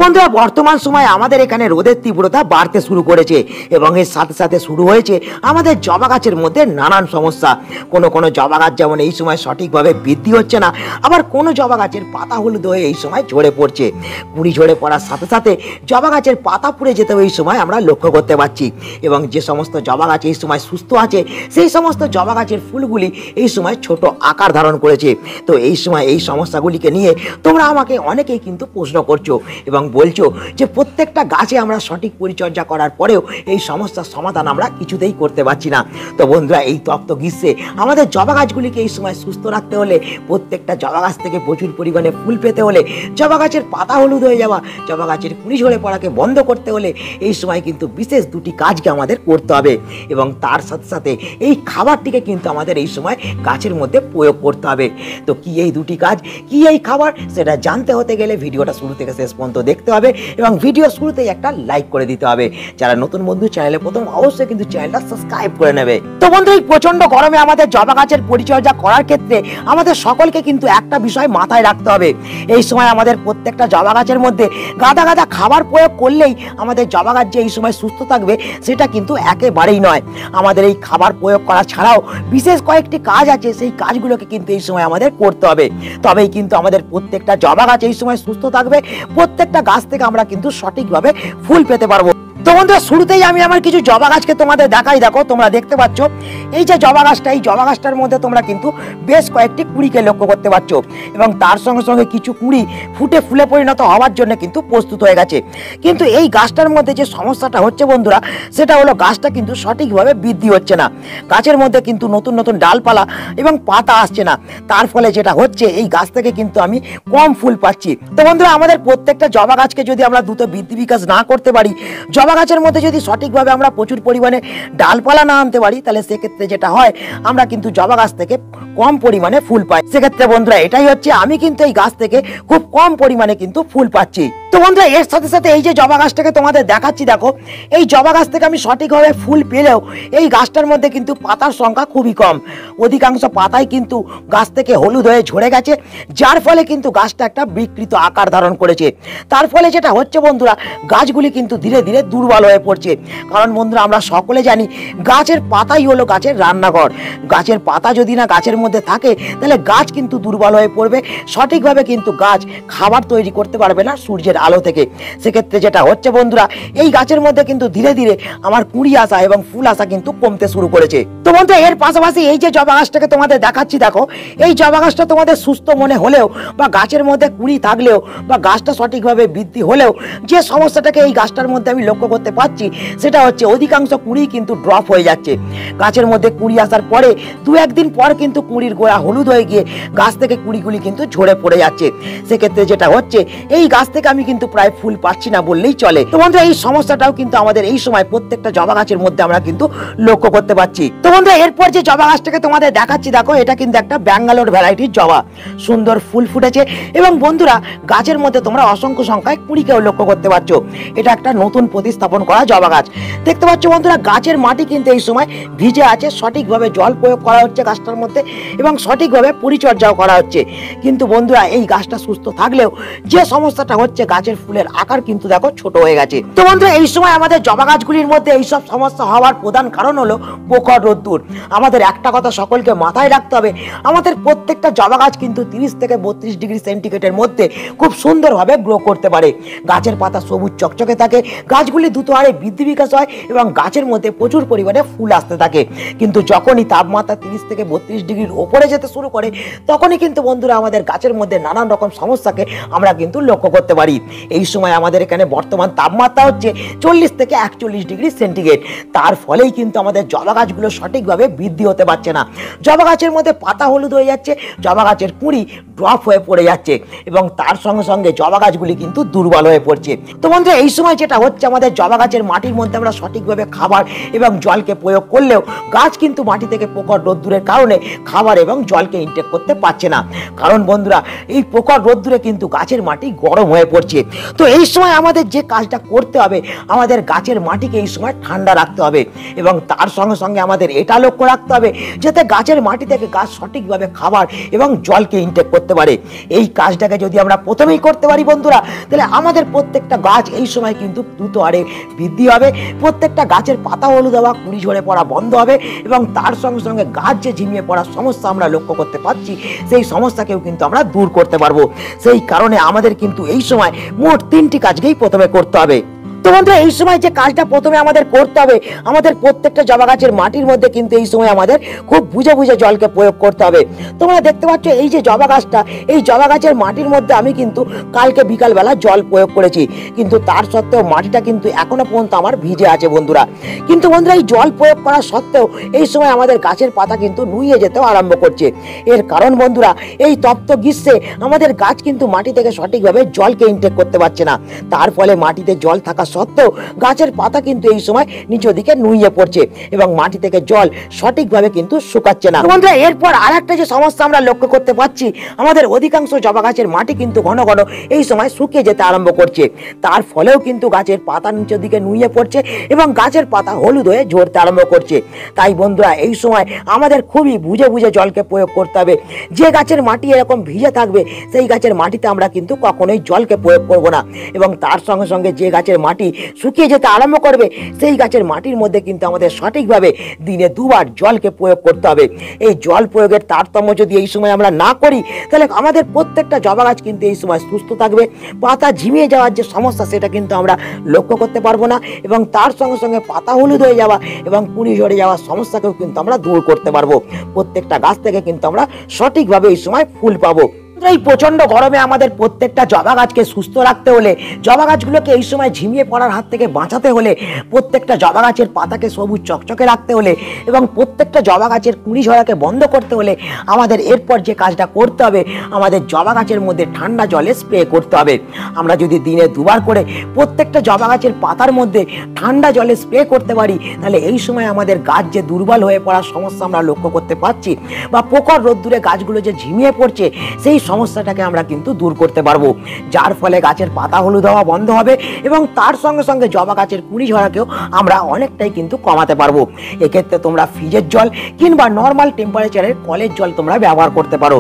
বন্ধুরা বর্তমান সময়ে আমাদের এখানে রোদের তীব্রতা বাড়তে শুরু করেছে এবং এর সাথে সাথে শুরু হয়েছে আমাদের জবা গাছের মধ্যে নানান সমস্যা। কোনো জবা গাছ যেমন এই সময় সঠিকভাবে বৃদ্ধি হচ্ছে না, আবার কোনো জবা গাছের পাতা হলুদ হয়ে এই সময় ঝরে পড়ছে। কুড়ি ঝরে পড়ার সাথে সাথে জবা গাছের পাতা পুড়ে যেতেও এই সময় আমরা লক্ষ্য করতে পারছি। এবং যে সমস্ত জবা গাছ এই সময় সুস্থ আছে সেই সমস্ত জবা গাছের ফুলগুলি এই সময় ছোট আকার ধারণ করেছে। তো এই সময় এই সমস্যাগুলিকে নিয়ে তোমরা আমাকে অনেকেই কিন্তু প্রশ্ন করছো এবং বলছো যে প্রত্যেকটা গাছে আমরা সঠিক পরিচর্যা করার পরেও এই সমস্যার সমাধান আমরা কিছুতেই করতে পারছি না। তো বন্ধুরা, এই তপ্ত গ্রীষ্মে আমাদের জবা গাছগুলিকে এই সময় সুস্থ রাখতে হলে, প্রত্যেকটা জবা গাছ থেকে প্রচুর পরিমাণে ফুল পেতে হলে, জবা গাছের পাতা হলুদ হয়ে যাওয়া, জবা গাছের কুড়ি ঝরে পড়াকে বন্ধ করতে হলে এই সময় কিন্তু বিশেষ দুটি কাজকে আমাদের করতে হবে এবং তার সাথে সাথে এই খাবারটিকে কিন্তু আমাদের এই সময় গাছের মধ্যে প্রয়োগ করতে হবে। তো কি এই দুটি কাজ, কি এই খাবার, সেটা জানতে হতে গেলে ভিডিওটা শুরু থেকে শেষ পর্যন্ত দেখতে হবে এবং ভিডিও শুরুতেই একটা লাইক করে দিতে হবে। যারা নতুন বন্ধু চ্যানেলে প্রথম, অবশ্যই কিন্তু চ্যানেলটা সাবস্ক্রাইব করে নেবে। তো বন্ধু, এই প্রচন্ড গরমে আমাদের জবা গাছের পরিচর্যা করার ক্ষেত্রে আমাদের সকলকে কিন্তু একটা বিষয় মাথায় রাখতে হবে। এই সময় আমাদের প্রত্যেকটা জবা গাছের মধ্যে গাদা গাদা খাবার প্রয়োগ করলেই আমাদের জবা গাছ যে এই সময় সুস্থ থাকবে সেটা কিন্তু একেবারেই নয়। আমাদের এই খাবার প্রয়োগ করা ছাড়াও বিশেষ কয়েকটি কাজ আছে, সেই কাজগুলোকে কিন্তু এই সময় আমাদের করতে হবে। তবেই কিন্তু আমাদের প্রত্যেকটা জবা গাছ এই সময় সুস্থ থাকবে, প্রত্যেকটা গাছ থেকে আমরা কিন্তু সঠিকভাবে ফুল পেতে পারবো। তো বন্ধুরা, শুরুতেই আমি আমার কিছু জবা গাছকে তোমাদের দেখাই। দেখো, তোমরা দেখতে পাচ্ছ এই যে জবা গাছটা, এই জবা গাছটার মধ্যে তোমরা কিন্তু বেশ কয়েকটি কুড়িকে লক্ষ্য করতে পারছো এবং তার সঙ্গে সঙ্গে কিছু কুড়ি ফুটে ফুলে পরিণত হওয়ার জন্য কিন্তু প্রস্তুত হয়ে গেছে। কিন্তু এই গাছটার মধ্যে যে সমস্যাটা হচ্ছে বন্ধুরা, সেটা হলো গাছটা কিন্তু সঠিকভাবে বৃদ্ধি হচ্ছে না। গাছের মধ্যে কিন্তু নতুন নতুন ডালপালা এবং পাতা আসছে না। তার ফলে যেটা হচ্ছে, এই গাছ থেকে কিন্তু আমি কম ফুল পাচ্ছি। তো বন্ধুরা, আমাদের প্রত্যেকটা জবা গাছকে যদি আমরা দ্রুত বৃদ্ধি বিকাশ না করতে পারি, জবা গাছের মধ্যে যদি সঠিকভাবে আমরা প্রচুর পরিমাণে ডালপালা না আনতে পারি, তাহলে সেক্ষেত্রে যেটা হয়, আমরা কিন্তু জবা গাছ থেকে কম পরিমাণে ফুল পাই। সেক্ষেত্রে বন্ধুরা, এটাই হচ্ছে, আমি কিন্তু এই গাছ থেকে খুব কম পরিমাণে কিন্তু ফুল পাচ্ছি। তো বন্ধুরা, এর সাথে সাথে এই যে জবা গাছটাকে তোমাদের দেখাচ্ছি, দেখো এই জবা গাছ থেকে আমি সঠিকভাবে ফুল পেলেও এই গাছটার মধ্যে কিন্তু পাতার সংখ্যা খুবই কম। অধিকাংশ পাতাই কিন্তু গাছ থেকে হলুদ হয়ে ঝরে গেছে, যার ফলে কিন্তু গাছটা একটা বিকৃত আকার ধারণ করেছে। তার ফলে যেটা হচ্ছে বন্ধুরা, গাছগুলি কিন্তু ধীরে ধীরে দুর্বল হয়ে পড়ছে। কারণ বন্ধুরা, আমরা সকলে জানি গাছের পাতাই হলো গাছের রান্নাঘর। গাছের পাতা যদি না গাছের মধ্যে থাকে, তাহলে গাছ কিন্তু দুর্বল হয়ে পড়বে, সঠিকভাবে কিন্তু গাছ খাবার তৈরি করতে পারবে না সূর্যের আলো থেকে। সেক্ষেত্রে যেটা হচ্ছে বন্ধুরা, এই গাছের মধ্যে কিন্তু ধীরে ধীরে আমার কুড়ি আসা এবং ফুল আসা কিন্তু কমতে শুরু করেছে। তো বন্ধুরা, এর পাশাপাশি এই যে জবা গাছটাকে তোমাদের দেখাচ্ছি, দেখো এই জবা গাছটা তোমাদের সুস্থ মনে হলেও বা গাছের মধ্যে কুড়ি থাকলেও বা গাছটা সঠিকভাবে বৃদ্ধি হলেও যে সমস্যাটাকে এই গাছটার মধ্যে আমি লক্ষ্য করতে পারছি, সেটা হচ্ছে অধিকাংশ কুড়ি কিন্তু ড্রপ হয়ে যাচ্ছে। গাছের মধ্যে কুড়ি আসার পরে দু একদিন পর কিন্তু কুড়ির গোড়া হলুদ হয়ে গিয়ে গাছ থেকে কুড়িগুলি কিন্তু ঝরে পড়ে যাচ্ছে। সেক্ষেত্রে যেটা হচ্ছে, এই গাছ থেকে আমি কিন্তু প্রায় ফুল পাচ্ছি না বললেই চলে। তো বন্ধুরা, এই সমস্যাটাও কিন্তু আমাদের এই সময় প্রত্যেকটা জবা গাছের মধ্যে আমরা কিন্তু লক্ষ্য করতে পারছি। তো বন্ধুরা, এরপর যে জবা গাছটাকে তোমাদের দেখাচ্ছি, দেখো এটা কিন্তু একটা ব্যাঙ্গালোর ভ্যারাইটির জবা। সুন্দর ফুল ফুটেছে এবং বন্ধুরা, গাছের মধ্যে তোমরা অসংখ্য সংখ্যায় কুড়িকেও লক্ষ্য করতে পারছো। এটা একটা নতুন প্রতিস্থাপন করা জবা গাছ। দেখতে পাচ্ছ বন্ধুরা, গাছের মাটি কিন্তু এই সময় ভিজে আছে, সঠিকভাবে জল প্রয়োগ করা হচ্ছে গাছটার মধ্যে এবং সঠিকভাবে পরিচর্যাও করা হচ্ছে। কিন্তু বন্ধুরা, এই গাছটা সুস্থ থাকলেও যে সমস্যাটা হচ্ছে, গাছের ফুলের আকার কিন্তু দেখো ছোট হয়ে গেছে। তো বন্ধুরা, এই সময় আমাদের জবা গাছগুলির মধ্যে এইসব সমস্যা হওয়ার প্রধান কারণ হলো প্রখর রোদ্দুর। আমাদের একটা কথা সকলকে মাথায় রাখতে হবে, আমাদের প্রত্যেকটা জবা গাছ কিন্তু 30 থেকে 32 ডিগ্রি সেন্টিগ্রেডের মধ্যে খুব সুন্দরভাবে গ্রো করতে পারে। গাছের পাতা সবুজ চকচকে থাকে, গাছগুলি দ্রুত হারে বৃদ্ধি বিকাশ হয় এবং গাছের মধ্যে প্রচুর পরিমাণে ফুল আসতে থাকে। কিন্তু যখনই তাপমাত্রা 30 থেকে 32 ডিগ্রির ওপরে যেতে শুরু করে, তখনই কিন্তু বন্ধুরা আমাদের গাছের মধ্যে নানান রকম সমস্যাকে আমরা কিন্তু লক্ষ্য করতে পারি। এই সময় আমাদের এখানে বর্তমান তাপমাত্রা হচ্ছে 40 থেকে 41 ডিগ্রি সেন্টিগ্রেড। তার ফলেই কিন্তু আমাদের জবা গাছগুলো সঠিকভাবে বৃদ্ধি হতে পারছে না। জবা গাছের মধ্যে পাতা হলুদ হয়ে যাচ্ছে, জবা গাছের কুঁড়ি ড্রপ হয়ে পড়ে যাচ্ছে এবং তার সঙ্গে সঙ্গে জবা গাছগুলি কিন্তু দুর্বল হয়ে পড়ছে। তো বন্ধুরা, এই সময় যেটা হচ্ছে, আমাদের জবা গাছের মাটির মধ্যে আমরা সঠিকভাবে খাবার এবং জলকে প্রয়োগ করলেও গাছ কিন্তু মাটি থেকে প্রখর রোদ্দুরের কারণে খাবার এবং জলকে ইনটেক করতে পারছে না। কারণ বন্ধুরা, এই প্রখর রোদ্দুরে কিন্তু গাছের মাটি গরম হয়ে পড়ছে করছে। তো এই সময় আমাদের যে কাজটা করতে হবে, আমাদের গাছের মাটিকে এই সময় ঠান্ডা রাখতে হবে এবং তার সঙ্গে সঙ্গে আমাদের এটা লক্ষ্য রাখতে হবে যাতে গাছের মাটি থেকে গাছ সঠিকভাবে খাবার এবং জলকে ইনটেক করতে পারে। এই কাজটাকে যদি আমরা প্রথমেই করতে পারি বন্ধুরা, তাহলে আমাদের প্রত্যেকটা গাছ এই সময় কিন্তু দ্রুত হারে বৃদ্ধি হবে, প্রত্যেকটা গাছের পাতা হলুদ হওয়া, কুড়ি ঝরে পড়া বন্ধ হবে এবং তার সঙ্গে সঙ্গে গাছ যে ঝিমিয়ে পড়ার সমস্যা আমরা লক্ষ্য করতে পারছি, সেই সমস্যাকেও কিন্তু আমরা দূর করতে পারবো। সেই কারণে আমাদের কিন্তু এই সময় মোট 3টি কাজকেই প্রথমে করতে হবে। তো বন্ধুরা, এই সময় যে কাজটা প্রথমে আমাদের করতে হবে, আমাদের প্রত্যেকটা জবা গাছের মাটির মধ্যে কিন্তু এই সময় আমাদের খুব বুঝে বুঝে জলকে প্রয়োগ করতে হবে। তোমরা দেখতে পাচ্ছ এই যে জবা গাছটা, এই জবা গাছের মাটির মধ্যে আমি কিন্তু কালকে বিকালবেলা জল প্রয়োগ করেছি, কিন্তু তার সত্ত্বেও মাটিটা কিন্তু এখনো পর্যন্ত আমার ভিজে আছে বন্ধুরা। কিন্তু বন্ধুরা, এই জল প্রয়োগ করা সত্ত্বেও এই সময় আমাদের গাছের পাতা কিন্তু নুয়ে যেতেও আরম্ভ করছে। এর কারণ বন্ধুরা, এই তপ্ত গ্রীষ্মে আমাদের গাছ কিন্তু মাটি থেকে সঠিকভাবে জলকে ইনটেক করতে পারছে না। তার ফলে মাটিতে জল থাকা সত্ত্বেও গাছের পাতা কিন্তু এই সময় নিচের দিকে নুয়ে পড়ছে এবং মাটি থেকে জল সঠিকভাবে কিন্তু শুকাচ্ছে না। বন্ধুরা, এরপর আরেকটা যে সমস্যা আমরা লক্ষ্য করতে পারছি, আমাদের অধিকাংশ জবা গাছের মাটি কিন্তু ঘন ঘন এই সময় শুকিয়ে যেতে আরম্ভ করছে। তার ফলেও কিন্তু গাছের পাতা নিচের দিকে নুয়ে পড়ছে এবং গাছের পাতা হলুদ হয়ে ঝরতে আরম্ভ করছে। তাই বন্ধুরা, এই সময় আমাদের খুবই বুঝে বুঝে জলকে প্রয়োগ করতে হবে। যে গাছের মাটি এরকম ভিজে থাকবে, সেই গাছের মাটিতে আমরা কিন্তু কখনোই জলকে প্রয়োগ করব না এবং তার সঙ্গে সঙ্গে যে গাছের মাটি শুকিয়ে যেতে আরম্ভ করবে, সেই গাছের মাটির মধ্যে কিন্তু আমাদের সঠিকভাবে দিনে 2 বার জলকে প্রয়োগ করতে হবে। এই জল প্রয়োগের তারতম্য যদি এই সময় আমরা না করি, তাহলে আমাদের প্রত্যেকটা জবা গাছ কিন্তু এই সময় সুস্থ থাকবে। পাতা ঝিমিয়ে যাওয়ার যে সমস্যা, সেটা কিন্তু আমরা লক্ষ্য করতে পারবো না এবং তার সঙ্গে সঙ্গে পাতা হলুদ হয়ে যাওয়া এবং কুঁড়ি ঝরে যাওয়ার সমস্যাকেও কিন্তু আমরা দূর করতে পারবো। প্রত্যেকটা গাছ থেকে কিন্তু আমরা সঠিকভাবে এই সময় ফুল পাবো। এই প্রচন্ড গরমে আমাদের প্রত্যেকটা জবা গাছকে সুস্থ রাখতে হলে, জবা গাছগুলোকে এই সময় ঝিমিয়ে পড়ার হাত থেকে বাঁচাতে হলে, প্রত্যেকটা জবা গাছের পাতাকে সবুজ চকচকে রাখতে হলে এবং প্রত্যেকটা জবা গাছের কুঁড়ি ঝরাকে বন্ধ করতে হলে আমাদের এরপর যে কাজটা করতে হবে, আমাদের জবা গাছের মধ্যে ঠান্ডা জলে স্প্রে করতে হবে। আমরা যদি দিনে 2 বার করে প্রত্যেকটা জবা গাছের পাতার মধ্যে ঠান্ডা জলে স্প্রে করতে পারি, তাহলে এই সময় আমাদের গাছ যে দুর্বল হয়ে পড়ার সমস্যা আমরা লক্ষ্য করতে পারছি বা প্রখর রোদ্দুরে গাছগুলো যে ঝিমিয়ে পড়ছে, সেই সমস্যাটাকে আমরা কিন্তু দূর করতে পারবো, যার ফলে গাছের পাতা হলুদ হওয়া বন্ধ হবে এবং তার সঙ্গে সঙ্গে জবা গাছের কুঁড়ি ঝরাকেও আমরা অনেকটাই কিন্তু কমাতে পারবো। এক্ষেত্রে তোমরা ফ্রিজের জল কিংবা নর্মাল টেম্পারেচারের কলের জল তোমরা ব্যবহার করতে পারো।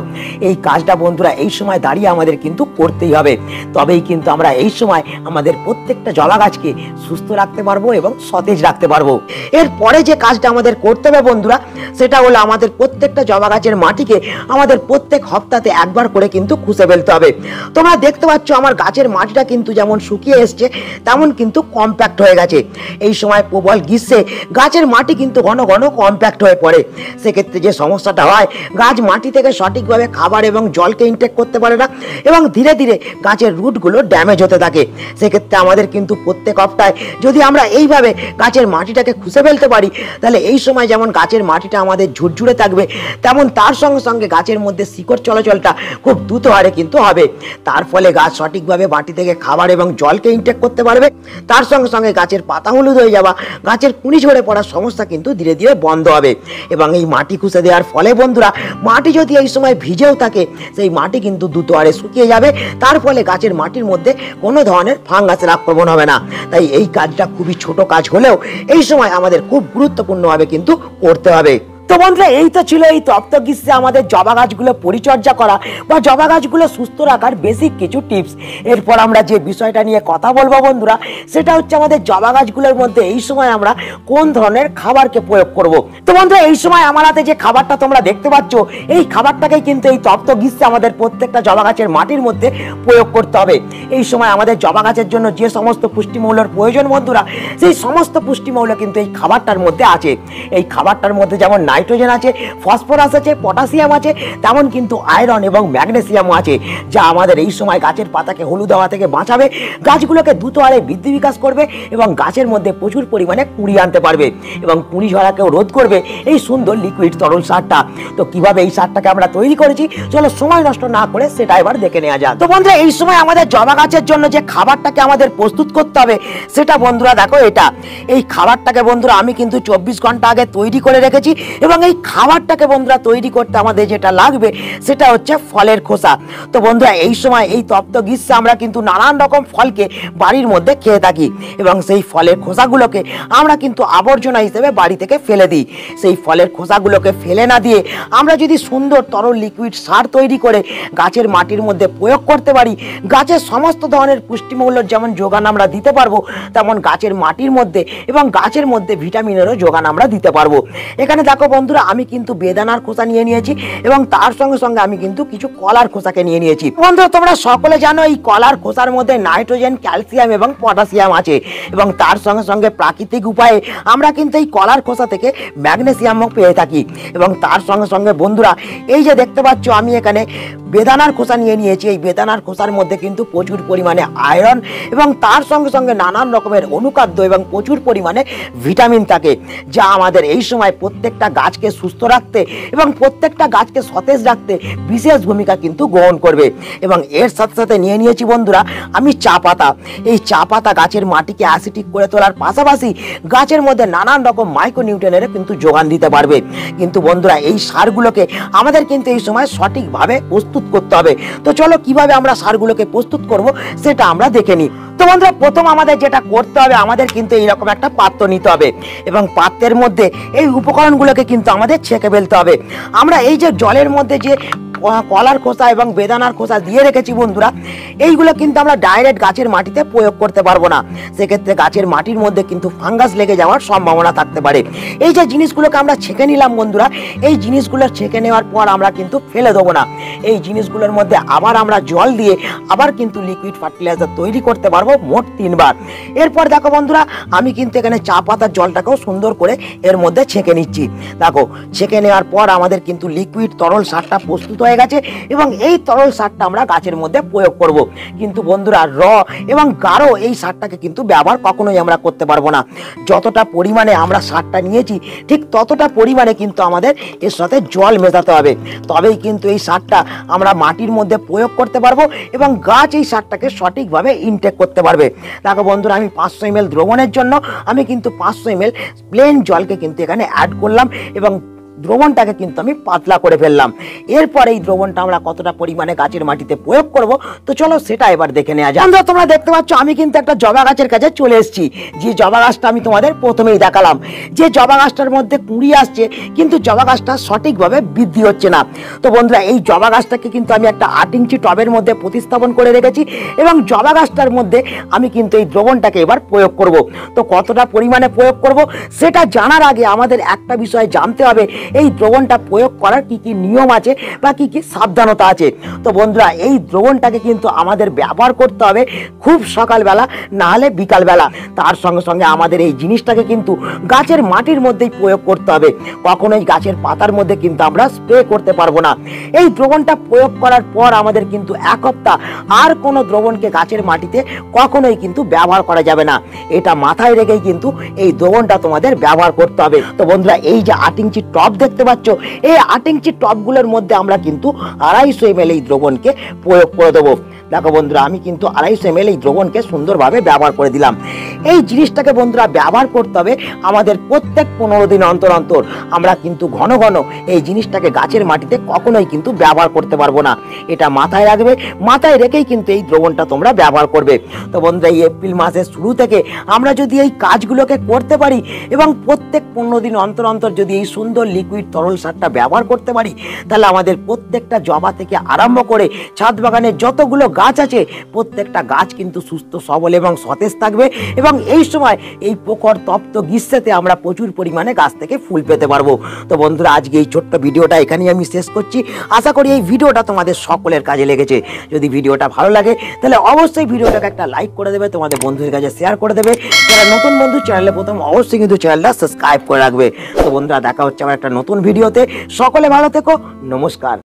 এই কাজটা বন্ধুরা এই সময় দাঁড়িয়ে আমাদের কিন্তু করতেই হবে, তবেই কিন্তু আমরা এই সময় আমাদের প্রত্যেকটা জবা গাছকে সুস্থ রাখতে পারবো এবং সতেজ রাখতে পারবো। এরপরে যে কাজটা আমাদের করতে হবে বন্ধুরা, সেটা হলো আমাদের প্রত্যেকটা জবা গাছের মাটিকে আমাদের প্রত্যেক সপ্তাহে একবার করে কিন্তু খুঁজে ফেলতে হবে। তোমরা দেখতে পাচ্ছ আমার গাছের মাটিটা কিন্তু যেমন শুকিয়ে এসছে, তেমন কিন্তু কম্প্যাক্ট হয়ে গেছে। এই সময় প্রবল গ্রীষ্মে গাছের মাটি কিন্তু ঘন ঘন কম্প্যাক্ট হয়ে পড়ে। সেক্ষেত্রে যে সমস্যাটা হয়, গাছ মাটি থেকে সঠিকভাবে খাবার এবং জলকে ইনটেক করতে পারে না এবং ধীরে ধীরে গাছের রুটগুলো ড্যামেজ হতে থাকে। সেক্ষেত্রে আমাদের কিন্তু প্রত্যেক সপ্তাহে যদি আমরা এইভাবে গাছের মাটিটাকে খুঁজে ফেলতে পারি, তাহলে এই সময় যেমন গাছের মাটিটা আমাদের ঝুরঝুরে থাকবে, তেমন তার সঙ্গে সঙ্গে গাছের মধ্যে শিকড় চলাচলটা খুব দ্রুত হারে কিন্তু হবে। তার ফলে গাছ সঠিকভাবে মাটি থেকে খাবার এবং জলকে ইনটেক করতে পারবে। তার সঙ্গে সঙ্গে গাছের পাতা হলুদ হয়ে যাওয়া, গাছের কুঁড়ি ঝরে পড়ার সমস্যা কিন্তু ধীরে ধীরে বন্ধ হবে এবং এই মাটি খুঁজে দেওয়ার ফলে বন্ধুরা, মাটি যদি এই সময় ভিজেও থাকে, সেই মাটি কিন্তু দ্রুত হারে শুকিয়ে যাবে। তার ফলে গাছের মাটির মধ্যে কোনো ধরনের ফাঙ্গাসের আক্রমণ হবে না। তাই এই কাজটা খুবই ছোট কাজ হলেও এই সময় আমাদের খুব গুরুত্বপূর্ণভাবে কিন্তু করতে হবে। তো বন্ধুরা, এই তো ছিল এই তপ্ত গ্রীষ্মে আমাদের জবা গাছগুলো পরিচর্যা করা বা জবা গাছগুলো সুস্থ রাখার বেসিক কিছু টিপস। এরপর আমরা যে বিষয়টা নিয়ে কথা বলবো বন্ধুরা, সেটা হচ্ছে আমাদের জবা গাছগুলোর মধ্যে এই সময় আমরা কোন ধরনের খাবারকে প্রয়োগ করব। তো বন্ধুরা, এই সময় আমার হাতে যে খাবারটা তোমরা দেখতে পাচ্ছ, এই খাবারটাকে কিন্তু এই তপ্ত গ্রীষ্মে আমাদের প্রত্যেকটা জবা গাছের মাটির মধ্যে প্রয়োগ করতে হবে। এই সময় আমাদের জবা গাছের জন্য যে সমস্ত পুষ্টিমৌলের প্রয়োজন বন্ধুরা, সেই সমস্ত পুষ্টিমৌল কিন্তু এই খাবারটার মধ্যে আছে। এই খাবারটার মধ্যে যেমন নাইট্রোজেন আছে, ফসফরাস আছে, পটাশিয়াম আছে, তেমন কিন্তু আয়রন এবং ম্যাগনেসিয়ামও আছে, যা আমাদের এই সময় গাছের পাতাকে হলুদ হওয়া থেকে বাঁচাবে, গাছগুলোকে দ্রুত হারে বৃদ্ধি বিকাশ করবে এবং গাছের মধ্যে প্রচুর পরিমাণে কুঁড়ি আনতে পারবে এবং কুঁড়ি ঝরাকেও রোধ করবে এই সুন্দর লিকুইড তরল সারটা। তো কিভাবে এই সারটাকে আমরা তৈরি করেছি, চলো সময় নষ্ট না করে সেটা এবার দেখে নেওয়া যাক। তো বন্ধুরা, এই সময় আমাদের জবা গাছের জন্য যে খাবারটাকে আমাদের প্রস্তুত করতে হবে, সেটা বন্ধুরা দেখো এটা। এই খাবারটাকে বন্ধুরা আমি কিন্তু 24 ঘন্টা আগে তৈরি করে রেখেছি এবং এই খাবারটাকে বন্ধুরা তৈরি করতে আমাদের যেটা লাগবে সেটা হচ্ছে ফলের খোসা। তো বন্ধুরা এই সময় এই তপ্ত গ্রীষ্মে আমরা কিন্তু নানান রকম ফলকে বাড়ির মধ্যে খেয়ে থাকি এবং সেই ফলের খোসাগুলোকে আমরা কিন্তু আবর্জনা হিসেবে বাড়ি থেকে ফেলে দিই। সেই ফলের খোসাগুলোকে ফেলে না দিয়ে আমরা যদি সুন্দর তরল লিকুইড সার তৈরি করে গাছের মাটির মধ্যে প্রয়োগ করতে পারি, গাছের সমস্ত ধরনের পুষ্টিমূল্যের যেমন যোগান আমরা দিতে পারবো, তেমন গাছের মাটির মধ্যে এবং গাছের মধ্যে ভিটামিনেরও যোগান আমরা দিতে পারবো। এখানে দেখো বন্ধুরা আমি কিন্তু বেদানার খোসা নিয়ে নিয়েছি এবং তার সঙ্গে সঙ্গে আমি কিন্তু কিছু কলার খোসাকে নিয়ে নিয়েছি। বন্ধুরা তোমরা সকলে জানো এই কলার খোসার মধ্যে নাইট্রোজেন, ক্যালসিয়াম এবং পটাশিয়াম আছে এবং তার সঙ্গে সঙ্গে প্রাকৃতিক উপায়ে আমরা কিন্তু এই কলার খোসা থেকে ম্যাগনেসিয়ামও পেয়ে থাকি। এবং তার সঙ্গে সঙ্গে বন্ধুরা এই যে দেখতে পাচ্ছ আমি এখানে বেদানার খোসা নিয়ে নিয়েছি। এই বেদানার খোসার মধ্যে কিন্তু প্রচুর পরিমাণে আয়রন এবং তার সঙ্গে সঙ্গে নানান রকমের অনুখাদ্য এবং প্রচুর পরিমাণে ভিটামিন থাকে, যা আমাদের এই সময় প্রত্যেকটা গাছকে সুস্থ রাখতে এবং প্রত্যেকটা গাছকে সতেজ রাখতে বিশেষ ভূমিকা কিন্তু গ্রহণ করবে। এবং এর সাথে সাথে নিয়ে নিয়েছি বন্ধুরা আমি চা পাতা। এই চা পাতা গাছের মাটিকে অ্যাসিডিক করে তোলার পাশাপাশি গাছের মধ্যে নানান রকম মাইক্রোনিউট্রিয়েন্টের কিন্তু যোগান দিতে পারবে। কিন্তু বন্ধুরা এই সারগুলোকে আমাদের কিন্তু এই সময় সঠিকভাবে প্রস্তুত করতে হবে। তো চলো কিভাবে আমরা সারগুলোকে প্রস্তুত করব সেটা আমরা দেখে নিই। তো বন্ধুরা প্রথম আমাদের যেটা করতে হবে, আমাদের কিন্তু এইরকম একটা পাত্র নিতে হবে এবং পাত্রের মধ্যে এই উপকরণগুলোকে কিন্তু আমাদের ছেঁকে ফেলতে হবে। আমরা এই যে জলের মধ্যে যে কলার খোসা এবং বেদানার খোসা দিয়ে রেখেছি বন্ধুরা, এইগুলো কিন্তু আমরা ডাইরেক্ট গাছের মাটিতে প্রয়োগ করতে পারবো না। সেক্ষেত্রে গাছের মাটির মধ্যে কিন্তু ফাঙ্গাস লেগে যাওয়ার সম্ভাবনা থাকতে পারে। এই যে জিনিসগুলোকে আমরা ছেঁকে নিলাম বন্ধুরা, এই জিনিসগুলো ছেঁকে নেওয়ার পর আমরা কিন্তু ফেলে দেবো না। এই জিনিসগুলোর মধ্যে আবার আমরা জল দিয়ে আবার কিন্তু লিকুইড ফার্টিলাইজার তৈরি করতে পারবো মোট 3 বার। এরপর দেখো বন্ধুরা আমি কিন্তু এখানে চা পাতার জলটাকেও সুন্দর করে এর মধ্যে ছেঁকে নিচ্ছি। দেখো ছেঁকে নেওয়ার পর আমাদের কিন্তু লিকুইড তরল সারটা প্রস্তুত হয়ে গেছে এবং এই তরল সারটা আমরা গাছের মধ্যে প্রয়োগ করব। কিন্তু বন্ধুরা এবং গাঢ় এই সারটাকে কিন্তু ব্যবহার কখনোই আমরা করতে পারবো না। যতটা পরিমাণে আমরা সারটা নিয়েছি ঠিক ততটা পরিমাণে কিন্তু আমাদের এর সাথে জল মেশাতে হবে, তবেই কিন্তু এই সারটা আমরা মাটির মধ্যে প্রয়োগ করতে পারবো এবং গাছ এই সারটাকে সঠিকভাবে ইনটেক করতে পারবে। দেখো বন্ধুরা আমি 500 ml দ্রবণের জন্য আমি কিন্তু 500 ml প্লেন জলকে কিন্তু এখানে অ্যাড করলাম এবং দ্রবণটাকে কিন্তু আমি পাতলা করে ফেললাম। এরপর এই দ্রবণটা আমরা কতটা পরিমাণে গাছের মাটিতে প্রয়োগ করব তো চলো সেটা এবার দেখে নেওয়া যাক। বন্ধুরা তোমরা দেখতে পাচ্ছ আমি কিন্তু একটা জবা গাছের কাছে চলে এসেছি। যে জবা গাছটা আমি তোমাদের প্রথমেই দেখালাম, যে জবা গাছটার মধ্যে কুঁড়ি আসছে কিন্তু জবা গাছটা সঠিকভাবে বৃদ্ধি হচ্ছে না। তো বন্ধুরা এই জবা গাছটাকে কিন্তু আমি একটা 8 ইঞ্চি টবের মধ্যে প্রতিস্থাপন করে রেখেছি এবং জবা গাছটার মধ্যে আমি কিন্তু এই দ্রবণটাকে এবার প্রয়োগ করব। তো কতটা পরিমাণে প্রয়োগ করব সেটা জানার আগে আমাদের একটা বিষয় জানতে হবে, এই দ্রবণটা প্রয়োগ করার কি কি নিয়ম আছে বা কি কি সাবধানতা আছে। তো বন্ধুরা এই দ্রবণটাকে কিন্তু আমাদের ব্যবহার করতে হবে খুব সকালবেলা না হলে বিকালবেলা। তার সঙ্গে সঙ্গে আমাদের এই জিনিসটাকে কিন্তু গাছের মাটির মধ্যেই প্রয়োগ করতে হবে, কখনোই গাছের পাতার মধ্যে কিন্তু আমরা স্প্রে করতে পারবো না। এই দ্রবণটা প্রয়োগ করার পর আমাদের কিন্তু 1 সপ্তাহ আর কোনো দ্রবণকে গাছের মাটিতে কখনোই কিন্তু ব্যবহার করা যাবে না। এটা মাথায় রেখেই কিন্তু এই দ্রবণটা তোমাদের ব্যবহার করতে হবে। তো বন্ধুরা এই যে 8 ইঞ্চি টব দেখতে পাচ্ছ, এই 8 ইঞ্চি টবগুলোর মধ্যে আমরা কিন্তু 250 ml এই দ্রবণকে প্রয়োগ করে দেবো। দেখো বন্ধুরা আমি কিন্তু 250 ml এই দ্রবণকে সুন্দরভাবে ব্যবহার করে দিলাম। এই জিনিসটাকে বন্ধুরা ব্যবহার করতে হবে আমাদের প্রত্যেক 15 দিন অন্তর অন্তর। আমরা কিন্তু ঘন ঘন এই জিনিসটাকে গাছের মাটিতে কখনোই কিন্তু ব্যবহার করতে পারবো না। এটা মাথায় রাখবে, মাথায় রেখেই কিন্তু এই দ্রবণটা তোমরা ব্যবহার করবে। তো বন্ধুরা এই এপ্রিল মাসের শুরু থেকে আমরা যদি এই কাজগুলোকে করতে পারি এবং প্রত্যেক 15 দিন অন্তর অন্তর যদি এই সুন্দর লিকুইড তরল সারটা ব্যবহার করতে পারি, তাহলে আমাদের প্রত্যেকটা জবা থেকে আরম্ভ করে ছাদ বাগানের যতগুলো গাছ আছে প্রত্যেকটা গাছ কিন্তু সুস্থ সবল এবং সতেজ থাকবে এবং এই সময় এই প্রখর তপ্ত গ্রীষ্মেতে আমরা প্রচুর পরিমাণে গাছ থেকে ফুল পেতে পারবো। তো বন্ধুরা আজকে এই ছোট্ট ভিডিওটা এখানেই আমি শেষ করছি। আশা করি এই ভিডিওটা তোমাদের সকলের কাজে লেগেছে। যদি ভিডিওটা ভালো লাগে তাহলে অবশ্যই ভিডিওটাকে একটা লাইক করে দেবে, তোমাদের বন্ধুদের কাছে শেয়ার করে দেবে। যারা নতুন বন্ধু চ্যানেলে প্রথম অবশ্যই কিন্তু চ্যানেলটা সাবস্ক্রাইব করে রাখবে। তো বন্ধুরা দেখা হচ্ছে আবার একটা নতুন ভিডিওতে। সকলে ভালো থেকো, নমস্কার।